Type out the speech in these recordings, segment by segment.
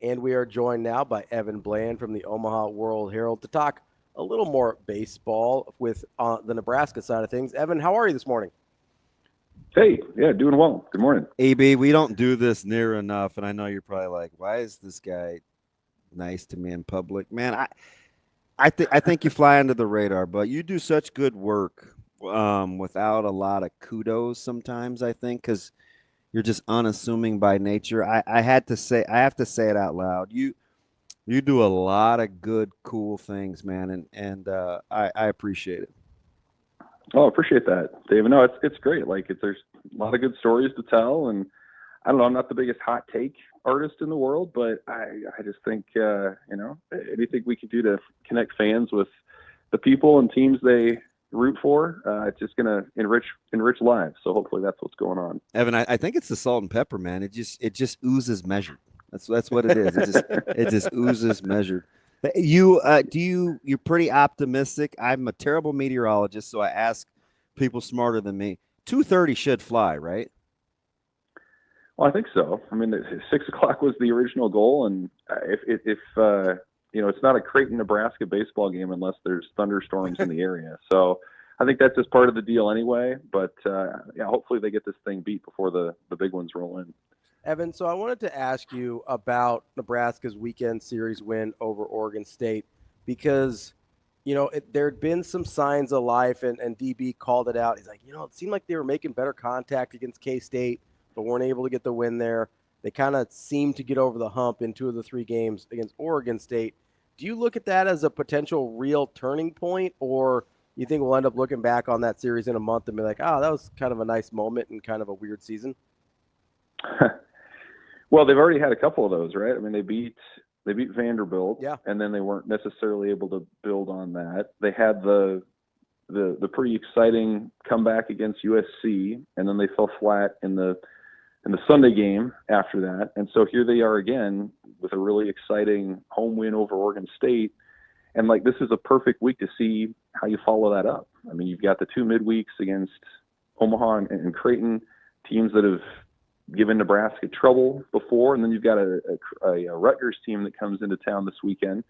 And we are joined now by Evan Bland from the Omaha World Herald to talk a little more baseball with the Nebraska side of things. Evan, how are you this morning? Hey, yeah, doing well. Good morning. AB, we don't do this near enough, and I know you're probably like, "Why is this guy nice to me in public?" Man, I think you fly under the radar, but you do such good work without a lot of kudos sometimes. I think because you're just unassuming by nature. I have to say it out loud. You do a lot of good, cool things, man, and I appreciate it. Oh, appreciate that, David. No, it's great. There's a lot of good stories to tell, and I don't know. I'm not the biggest hot take artist in the world, but I just think anything we can do to connect fans with the people and teams they root for, it's just gonna enrich lives. So hopefully that's what's going on. Evan, I think it's the salt and pepper, man. It just oozes measured. That's what it is. It just oozes measured. You're pretty optimistic. I'm a terrible meteorologist, so I ask people smarter than me. 2:30 should fly, right? Well, I think so. I mean, 6 o'clock was the original goal, and if it's not a Creighton, Nebraska baseball game unless there's thunderstorms in the area. So I think that's just part of the deal anyway. But yeah, hopefully they get this thing beat before the big ones roll in. Evan, so I wanted to ask you about Nebraska's weekend series win over Oregon State because, there had been some signs of life, and DB called it out. He's like, it seemed like they were making better contact against K-State, but weren't able to get the win there. They kind of seemed to get over the hump in 2 of the 3 games against Oregon State. Do you look at that as a potential real turning point, or you think we'll end up looking back on that series in a month and be like, that was kind of a nice moment and kind of a weird season? Well, they've already had a couple of those, right? I mean, they beat Vanderbilt, yeah, and then they weren't necessarily able to build on that. They had the pretty exciting comeback against USC, and then they fell flat in the Sunday game after that. And so here they are again with a really exciting home win over Oregon State. And this is a perfect week to see how you follow that up. I mean, you've got the 2 midweeks against Omaha and Creighton, teams that have given Nebraska trouble before, and then you've got a Rutgers team that comes into town this weekend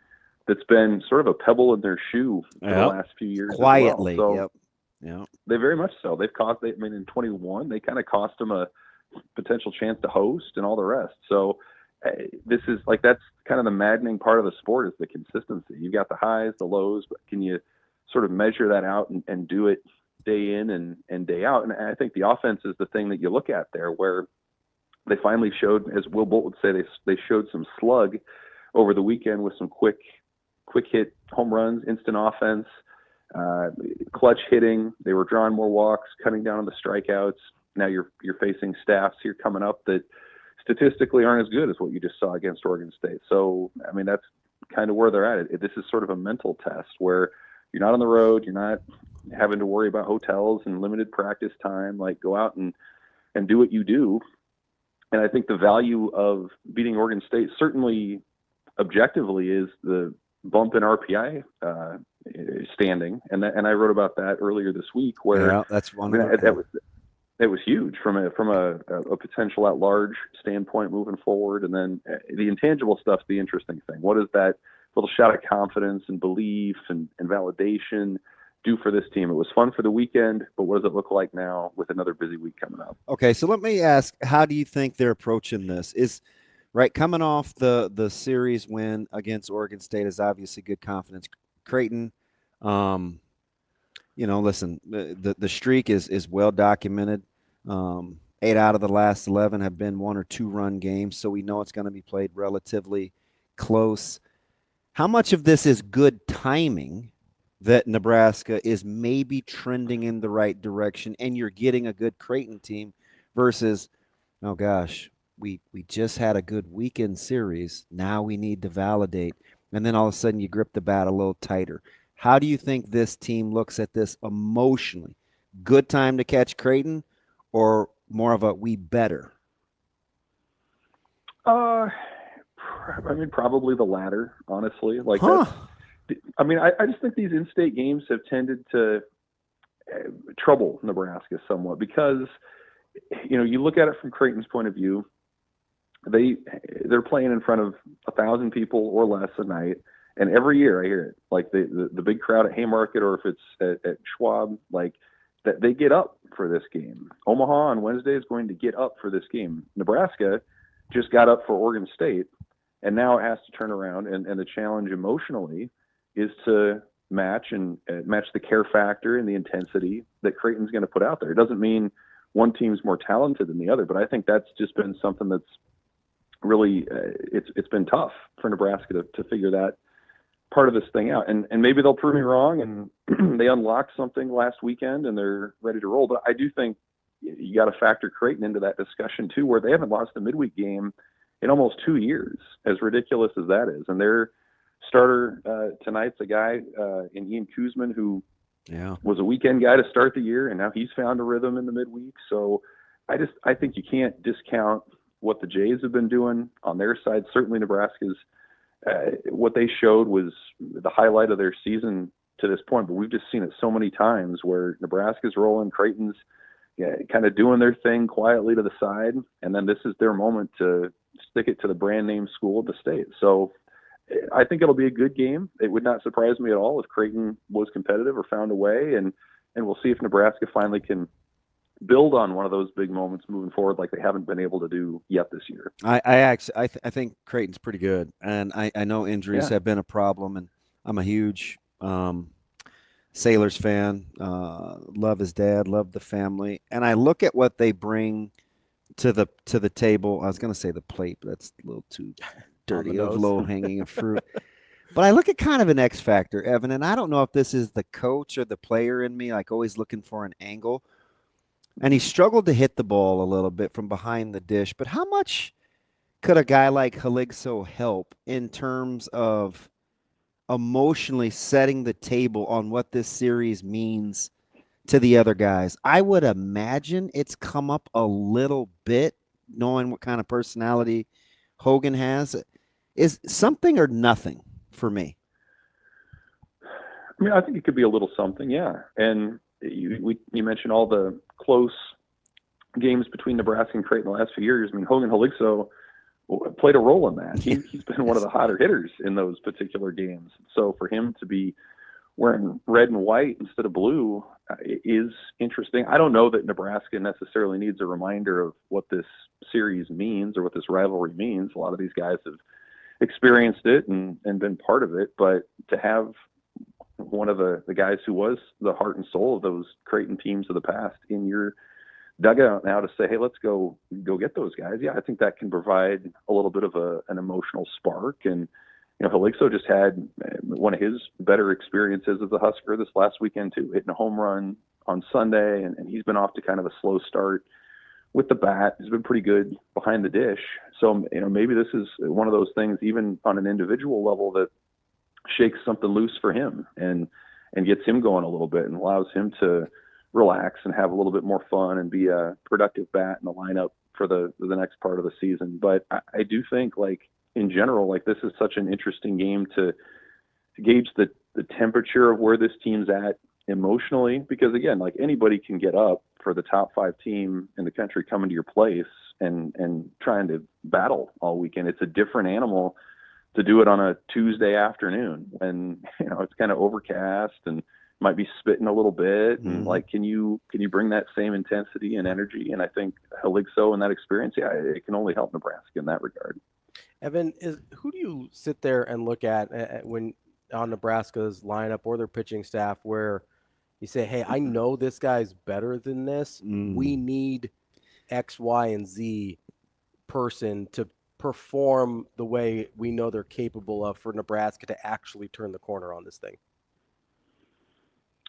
that's been sort of a pebble in their shoe for the last few years. Quietly, as well. So yep. They very much so. In 21, they kind of cost them a potential chance to host and all the rest. So this is that's kind of the maddening part of the sport is the consistency. You've got the highs, the lows, but can you sort of measure that out and do it day in and day out? And I think the offense is the thing that you look at there where they finally showed, as Will Bolt would say, they showed some slug over the weekend with some quick hit home runs, instant offense, clutch hitting. They were drawing more walks, cutting down on the strikeouts. Now you're facing staffs here coming up that statistically aren't as good as what you just saw against Oregon State. So, I mean, that's kind of where they're at. This is sort of a mental test where you're not on the road, you're not having to worry about hotels and limited practice time. Go out and do what you do. And I think the value of beating Oregon State certainly objectively is the bump in RPI standing. And I wrote about that earlier this week where that's one. It was huge from a potential at large standpoint moving forward. And then the intangible stuff's the interesting thing. What is that little shot of confidence and belief and validation do for this team? It was fun for the weekend, but what does it look like now with another busy week coming up? Okay, so let me ask, how do you think they're approaching this? Is right coming off the series win against Oregon State is obviously good confidence. Creighton, listen, the streak is well documented. 8 out of the last 11 have been 1 or 2 run games, so we know it's going to be played relatively close. How much of this is good timing that Nebraska is maybe trending in the right direction and you're getting a good Creighton team versus, oh gosh, we just had a good weekend series. Now we need to validate. And then all of a sudden you grip the bat a little tighter. How do you think this team looks at this emotionally? Good time to catch Creighton or more of a we better? I mean, probably the latter, honestly. I just think these in-state games have tended to trouble Nebraska somewhat because, you look at it from Creighton's point of view. They're playing in front of 1,000 people or less a night. And every year I hear it, like the big crowd at Haymarket, or if it's at Schwab, like that they get up for this game. Omaha on Wednesday is going to get up for this game. Nebraska just got up for Oregon State, and now it has to turn around. And the challenge emotionally is to match the care factor and the intensity that Creighton's going to put out there. It doesn't mean one team's more talented than the other, but I think that's just been something that's really it's been tough for Nebraska to figure that part of this thing out. And maybe they'll prove me wrong and they unlocked something last weekend and they're ready to roll. But I do think you got to factor Creighton into that discussion too, where they haven't lost a midweek game in almost 2 years, as ridiculous as that is. And their starter tonight's a guy in Ian Kuzman who was a weekend guy to start the year, and now he's found a rhythm in the midweek. So I think you can't discount what the Jays have been doing on their side. Certainly Nebraska's what they showed was the highlight of their season to this point, but we've just seen it so many times where Nebraska's rolling, Creighton's kind of doing their thing quietly to the side, and then this is their moment to stick it to the brand name school of the state. So I think it'll be a good game. It would not surprise me at all if Creighton was competitive or found a way, and we'll see if Nebraska finally can build on one of those big moments moving forward like they haven't been able to do yet this year. I think Creighton's pretty good, and I know injuries have been a problem, and I'm a huge Sailors fan. Love his dad, love the family, and I look at what they bring to the table. I was going to say the plate, but that's a little too dirty of low-hanging fruit. But I look at kind of an X factor, Evan, and I don't know if this is the coach or the player in me, like always looking for an angle. And he struggled to hit the ball a little bit from behind the dish. But how much could a guy like Haligso help in terms of emotionally setting the table on what this series means to the other guys? I would imagine it's come up a little bit, knowing what kind of personality Hogan has. Is something or nothing for me? I mean, I think it could be a little something, yeah. And you mentioned all the close games between Nebraska and Creighton the last few years. I mean, Hogan Haligso played a role in that. He's been one of the hotter hitters in those particular games. So for him to be wearing red and white instead of blue is interesting. I don't know that Nebraska necessarily needs a reminder of what this series means or what this rivalry means. A lot of these guys have experienced it and been part of it, but to have one of the guys who was the heart and soul of those Creighton teams of the past in your dugout now to say, hey, let's go get those guys. Yeah, I think that can provide a little bit of an emotional spark. And, Haligso just had one of his better experiences as a Husker this last weekend too, hitting a home run on Sunday. And he's been off to kind of a slow start with the bat. He's been pretty good behind the dish. So, maybe this is one of those things, even on an individual level, that shakes something loose for him and gets him going a little bit and allows him to relax and have a little bit more fun and be a productive bat in the lineup for the next part of the season. But I do think, like, in general, like, this is such an interesting game to gauge the temperature of where this team's at emotionally, because again, like, anybody can get up for the top 5 team in the country coming to your place and trying to battle all weekend. It's a different animal to do it on a Tuesday afternoon when it's kind of overcast and might be spitting a little bit. And like, can you bring that same intensity and energy? And I think Haligso in that experience, it can only help Nebraska in that regard. Evan, who do you sit there and look at when on Nebraska's lineup or their pitching staff where you say, hey, I know this guy's better than this. We need X, Y, and Z person to perform the way we know they're capable of for Nebraska to actually turn the corner on this thing?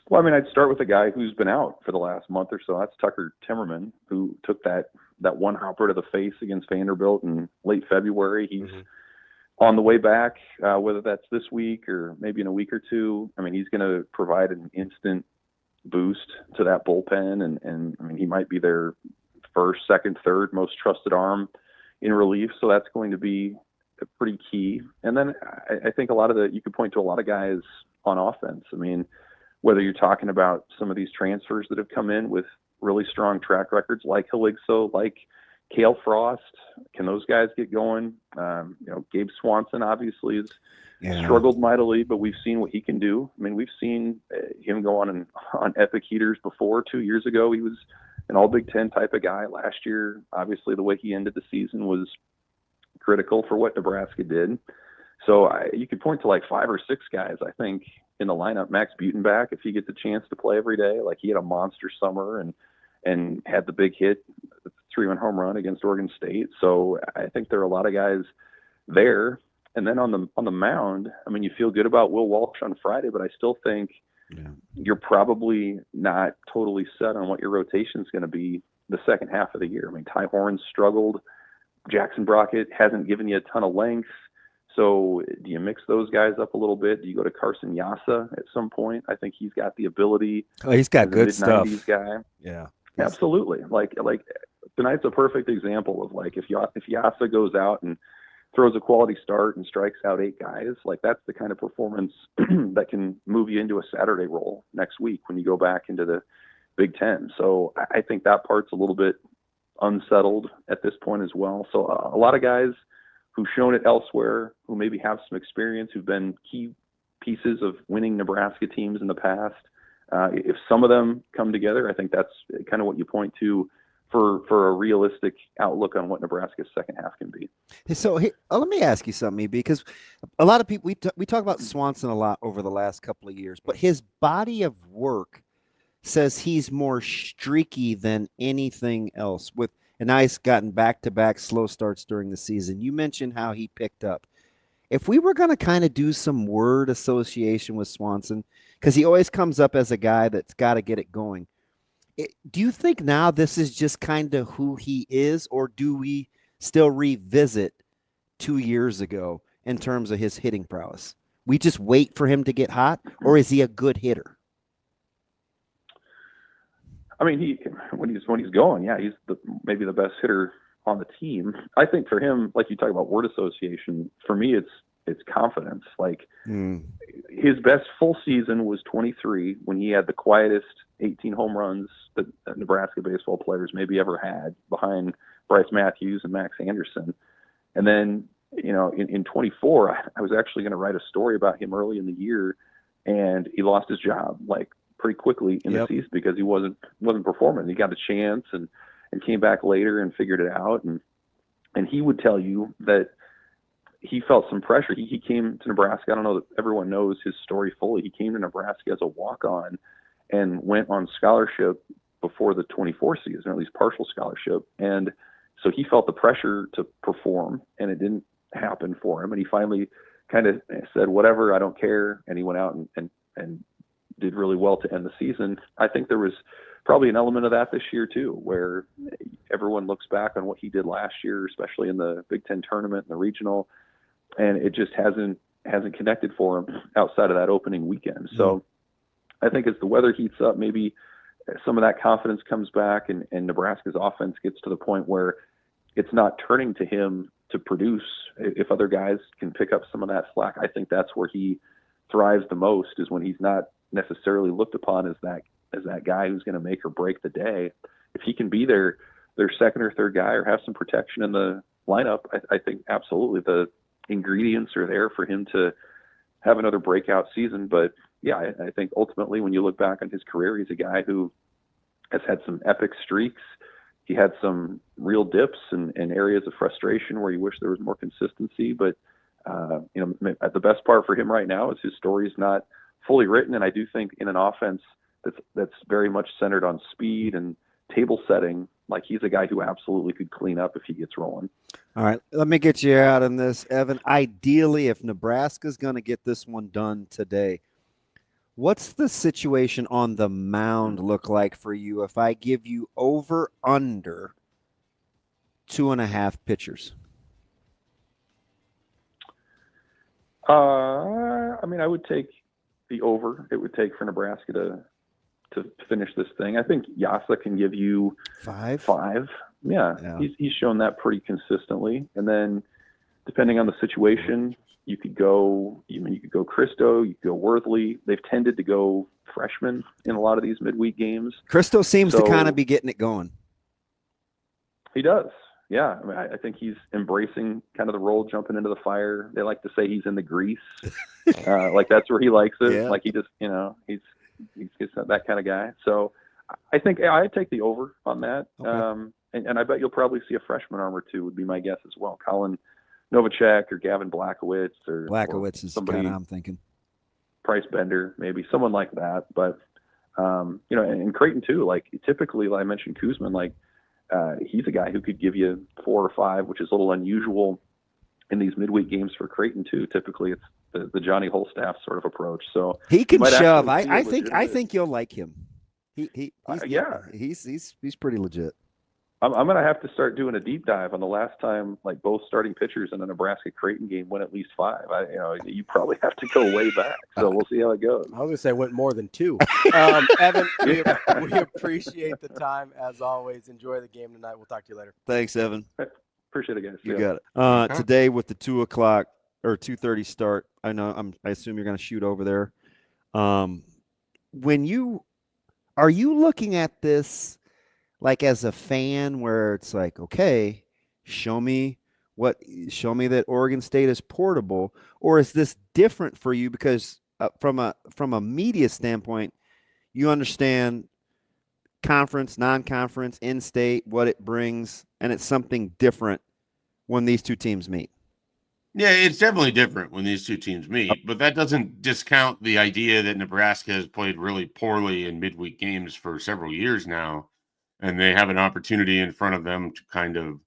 Well, I mean, I'd start with a guy who's been out for the last month or so. That's Tucker Timmerman, who took that one hopper to the face against Vanderbilt in late February. He's on the way back, whether that's this week or maybe in a week or two. I mean, he's going to provide an instant boost to that bullpen. And I mean, he might be their first, second, third most trusted arm in relief. So that's going to be pretty key. And then I think you could point to a lot of guys on offense. I mean, whether you're talking about some of these transfers that have come in with really strong track records like Haligso, like Cale Frost, can those guys get going? Gabe Swanson obviously has struggled mightily, but we've seen what he can do. I mean, we've seen him go on epic heaters before. 2 years ago, he was an all Big Ten type of guy. Last year, obviously, the way he ended the season was critical for what Nebraska did. So you could point to like 5 or 6 guys, I think, in the lineup. Max Butenbach, if he gets a chance to play every day, like he had a monster summer and had the big hit, the 3-run home run against Oregon State. So I think there are a lot of guys there. And then on the mound, I mean, you feel good about Will Walsh on Friday, but I still think you're probably not totally set on what your rotation is going to be the second half of the year. I mean, Ty Horn struggled. Jackson Brockett hasn't given you a ton of length. So do you mix those guys up a little bit? Do you go to Carson Yassa at some point? I think he's got the ability. Oh, he's got good stuff. Mid-90s guy. Yeah. Absolutely. Like tonight's a perfect example of like if Yassa goes out and throws a quality start and strikes out 8 guys, like that's the kind of performance that can move you into a Saturday role next week when you go back into the Big Ten. So I think that part's a little bit unsettled at this point as well. So a lot of guys who've shown it elsewhere, who maybe have some experience, who've been key pieces of winning Nebraska teams in the past. If some of them come together, I think that's kind of what you point to for a realistic outlook on what Nebraska's second half can be. So let me ask you something, because a lot of people, we talk about Swanson a lot over the last couple of years, but his body of work says he's more streaky than anything else. And now he's gotten back-to-back slow starts during the season. You mentioned how he picked up. If we were going to kind of do some word association with Swanson, because he always comes up as a guy that's got to get it going, do you think now this is just kind of who he is, or do we still revisit 2 years ago in terms of his hitting prowess? We just wait for him to get hot, or is he a good hitter? I mean, when he's going, yeah, he's maybe the best hitter on the team. I think for him, like you talk about word association, for me it's confidence. Like his best full season was 23 when he had the quietest 18 home runs that Nebraska baseball players maybe ever had, behind Bryce Matthews and Max Anderson. And then, in 24, I was actually going to write a story about him early in the year, and he lost his job like pretty quickly in the season because he wasn't performing. He got a chance and came back later and figured it out. And he would tell you that he felt some pressure. He came to Nebraska. I don't know that everyone knows his story fully. He came to Nebraska as a walk-on and went on scholarship before the 24 season, or at least partial scholarship. And so he felt the pressure to perform, and it didn't happen for him. And he finally kind of said, whatever, I don't care. And he went out and did really well to end the season. I think there was probably an element of that this year too, where everyone looks back on what he did last year, especially in the Big Ten tournament and the regional, and it just hasn't connected for him outside of that opening weekend. So I think as the weather heats up, maybe some of that confidence comes back, and Nebraska's offense gets to the point where it's not turning to him to produce. If other guys can pick up some of that slack, I think that's where he thrives the most, is when he's not necessarily looked upon as that guy who's going to make or break the day. If he can be their second or third guy, or have some protection in the lineup, I think absolutely the ingredients are there for him to have another breakout season. But yeah, I think ultimately when you look back on his career, he's a guy who has had some epic streaks. He had some real dips and areas of frustration where you wish there was more consistency. But the best part for him right now is his story is not fully written. And I do think in an offense that's very much centered on speed and table setting, like he's a guy who absolutely could clean up if he gets rolling. All right, let me get you out on this, Evan. Ideally, if Nebraska's going to get this one done today, what's the situation on the mound look like for you if I give you over under 2.5 pitchers? I mean, I would take the over. It would take for Nebraska to finish this thing. I think Yassa can give you five. Yeah. He's shown that pretty consistently. And then depending on the situation, you could go Christo, you could go Worthley. They've tended to go freshmen in a lot of these midweek games. Christo seems to kind of be getting it going. He does. Yeah, I mean, I think he's embracing kind of the role, jumping into the fire. They like to say he's in the grease, like that's where he likes it. Yeah. Like he just, he's that kind of guy. So I think I'd take the over on that. Okay. And I bet you'll probably see a freshman arm or two would be my guess as well. Colin Novacek or Gavin Blackowitz or Blackowitz is somebody, kind of I'm thinking. Price Bender, maybe someone like that. But and Creighton too. Like typically, like I mentioned Kuzman, like he's a guy who could give you 4 or 5, which is a little unusual in these midweek games for Creighton too. Typically, it's the Johnny Holstaff sort of approach. So He can shove. actually I think you'll like him. He's pretty legit. I'm going to have to start doing a deep dive on the last time, like both starting pitchers in a Nebraska Creighton game went at least 5. You probably have to go way back. So we'll see how it goes. I was going to say went more than 2. Evan, we appreciate the time as always. Enjoy the game tonight. We'll talk to you later. Thanks, Evan. Appreciate it, guys. You got it. Today with the 2:00 or 2:30 start, I assume you're going to shoot over there. Are you looking at this like as a fan where it's like, okay, show me that Oregon State is portable, or is this different for you because from a media standpoint, you understand conference, non-conference, in-state, what it brings, and it's something different when these two teams meet? Yeah, it's definitely different when these two teams meet, but that doesn't discount the idea that Nebraska has played really poorly in midweek games for several years now, and they have an opportunity in front of them to kind of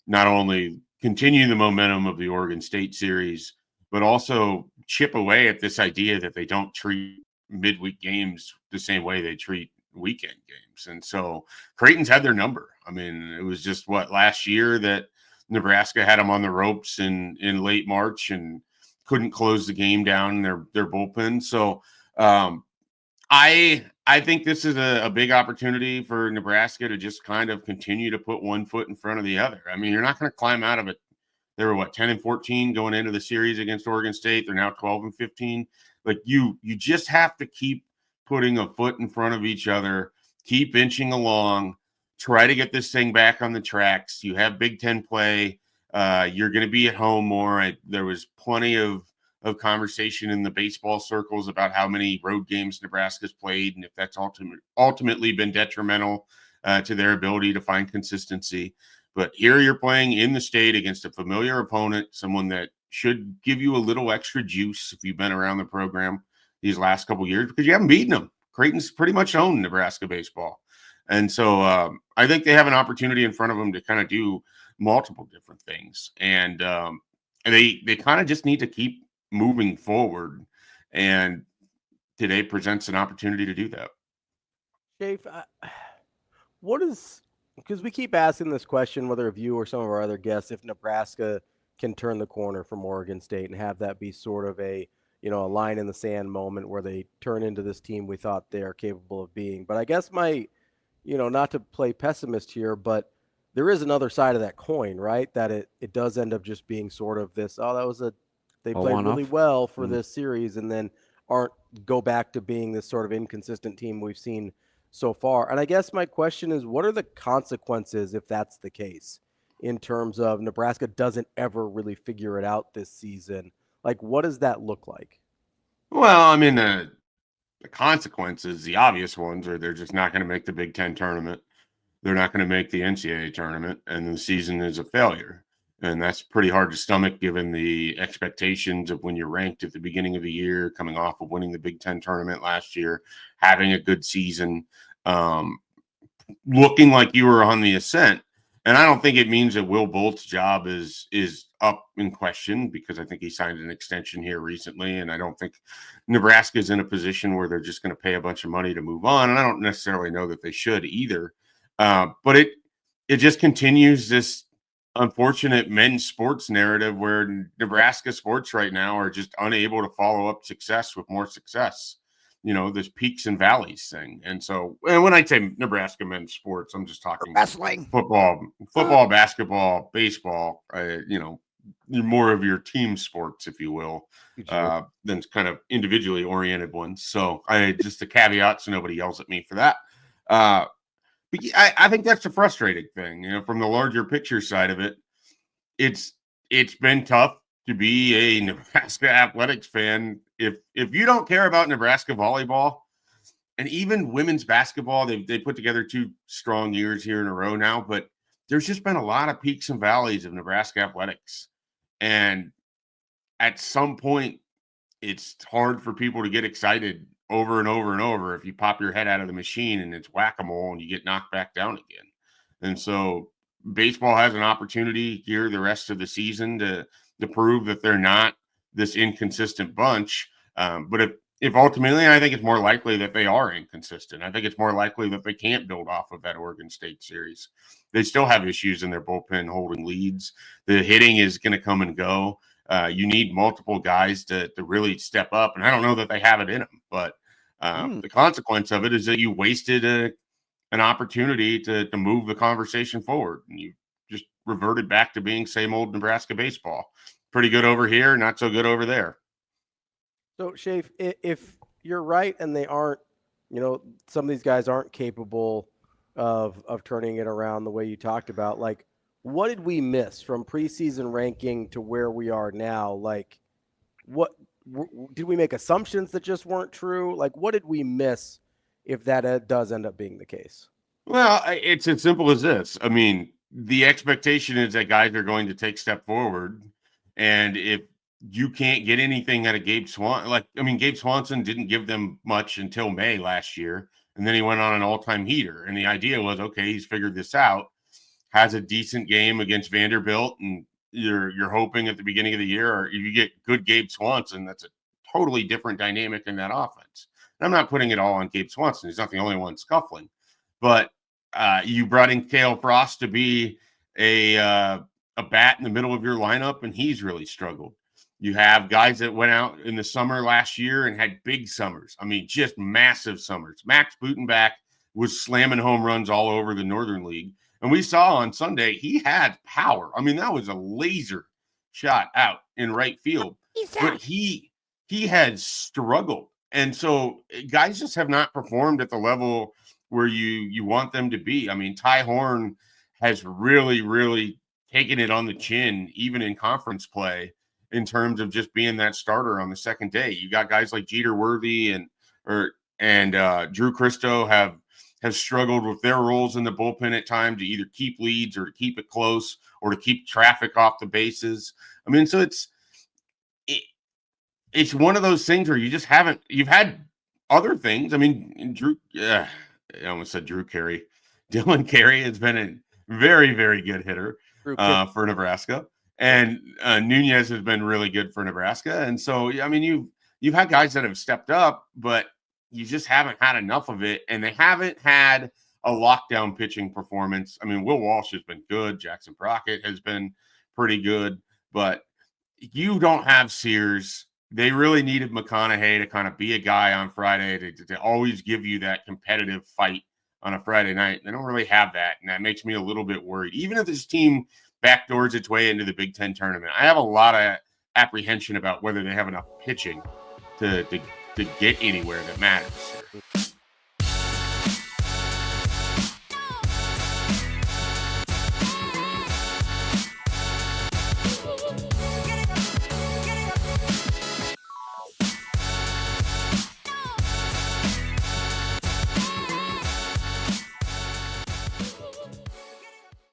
not only continue the momentum of the Oregon State series, but also chip away at this idea that they don't treat midweek games the same way they treat weekend games. And so Creighton's had their number. I mean, it was just last year that Nebraska had them on the ropes in late March and couldn't close the game down in their bullpen. So I think this is a big opportunity for Nebraska to just kind of continue to put one foot in front of the other. I mean, you're not going to climb out of it. They were 10-14 going into the series against Oregon State. They're now 12-15. Like you just have to keep putting a foot in front of each other, keep inching along, try to get this thing back on the tracks. You have Big Ten play. You're going to be at home more. There was plenty of conversation in the baseball circles about how many road games Nebraska's played and if that's ultimately been detrimental to their ability to find consistency. But here you're playing in the state against a familiar opponent, someone that should give you a little extra juice if you've been around the program these last couple of years because you haven't beaten them. Creighton's pretty much owned Nebraska baseball. And so I think they have an opportunity in front of them to kind of do multiple different things. And they kind of just need to keep moving forward. And today presents an opportunity to do that. Schaefer, because we keep asking this question, whether of you or some of our other guests, if Nebraska can turn the corner from Oregon State and have that be sort of a line in the sand moment where they turn into this team we thought they are capable of being. But I guess not to play pessimist here, but there is another side of that coin, right? That it does end up just being sort of this, they played really well for this series and then go back to being this sort of inconsistent team we've seen so far. And I guess my question is, what are the consequences if that's the case in terms of Nebraska doesn't ever really figure it out this season? Like, what does that look like? Well, I mean, the consequences, the obvious ones, are they're just not going to make the Big Ten tournament. They're not going to make the NCAA tournament, and the season is a failure. And that's pretty hard to stomach given the expectations of when you're ranked at the beginning of the year, coming off of winning the Big Ten tournament last year, having a good season, looking like you were on the ascent. And I don't think it means that Will Bolt's job is up in question because I think he signed an extension here recently. And I don't think Nebraska is in a position where they're just going to pay a bunch of money to move on. And I don't necessarily know that they should either. But it just continues this unfortunate men's sports narrative where Nebraska sports right now are just unable to follow up success with more success. This peaks and valleys thing. And so, and when I say Nebraska men's sports, I'm just talking wrestling, football, basketball, baseball, more of your team sports, if you will, than kind of individually oriented ones. So just a caveat so nobody yells at me for that. I think that's the frustrating thing, from the larger picture side of it. It's been tough to be a Nebraska athletics fan. If you don't care about Nebraska volleyball and even women's basketball, they put together 2 strong years here in a row now, but there's just been a lot of peaks and valleys of Nebraska athletics. And at some point, it's hard for people to get excited over and over and over if you pop your head out of the machine and it's whack-a-mole and you get knocked back down again. And so baseball has an opportunity here the rest of the season to prove that they're not this inconsistent bunch. But if ultimately, I think it's more likely that they are inconsistent. I think it's more likely that they can't build off of that Oregon State series. They still have issues in their bullpen holding leads. The hitting is going to come and go. You need multiple guys to really step up. And I don't know that they have it in them, but the consequence of it is that you wasted an opportunity to move the conversation forward. And you just reverted back to being same old Nebraska baseball. Pretty good over here, not so good over there. So, Schaefer, if you're right and they aren't, some of these guys aren't capable of turning it around the way you talked about, like, what did we miss from preseason ranking to where we are now? Like, what did we make assumptions that just weren't true? Like, what did we miss if that does end up being the case? Well, it's as simple as this. I mean, the expectation is that guys are going to take step forward. And if you can't get anything out of Gabe Swanson, Gabe Swanson didn't give them much until May last year. And then he went on an all-time heater. And the idea was, okay, he's figured this out, has a decent game against Vanderbilt. And you're hoping at the beginning of the year, or if you get good Gabe Swanson, that's a totally different dynamic in that offense. And I'm not putting it all on Gabe Swanson. He's not the only one scuffling. But you brought in Cale Frost to be a bat in the middle of your lineup, and he's really struggled. You have guys that went out in the summer last year and had big summers. I mean, just massive summers. Max Butenbach was slamming home runs all over the Northern League. And we saw on Sunday, he had power. I mean, that was a laser shot out in right field. But he had struggled. And so guys just have not performed at the level where you want them to be. I mean, Ty Horn has really, really taken it on the chin, even in conference play, in terms of just being that starter on the second day. You got guys like Jeter Worthy and Drew Christo have struggled with their roles in the bullpen at times to either keep leads or to keep it close or to keep traffic off the bases. I mean, so it's one of those things where you've had other things. I mean, I almost said Drew Carey. Dylan Carey has been a very, very good hitter for Nebraska. And Nunez has been really good for Nebraska. And so, I mean, you've had guys that have stepped up, but you just haven't had enough of it. And they haven't had a lockdown pitching performance. I mean, Will Walsh has been good. Jackson Brockett has been pretty good. But you don't have Sears. They really needed McConaughey to kind of be a guy on Friday to always give you that competitive fight on a Friday night. They don't really have that. And that makes me a little bit worried. Even if this team backdoors its way into the Big Ten tournament, I have a lot of apprehension about whether they have enough pitching to get anywhere that matters.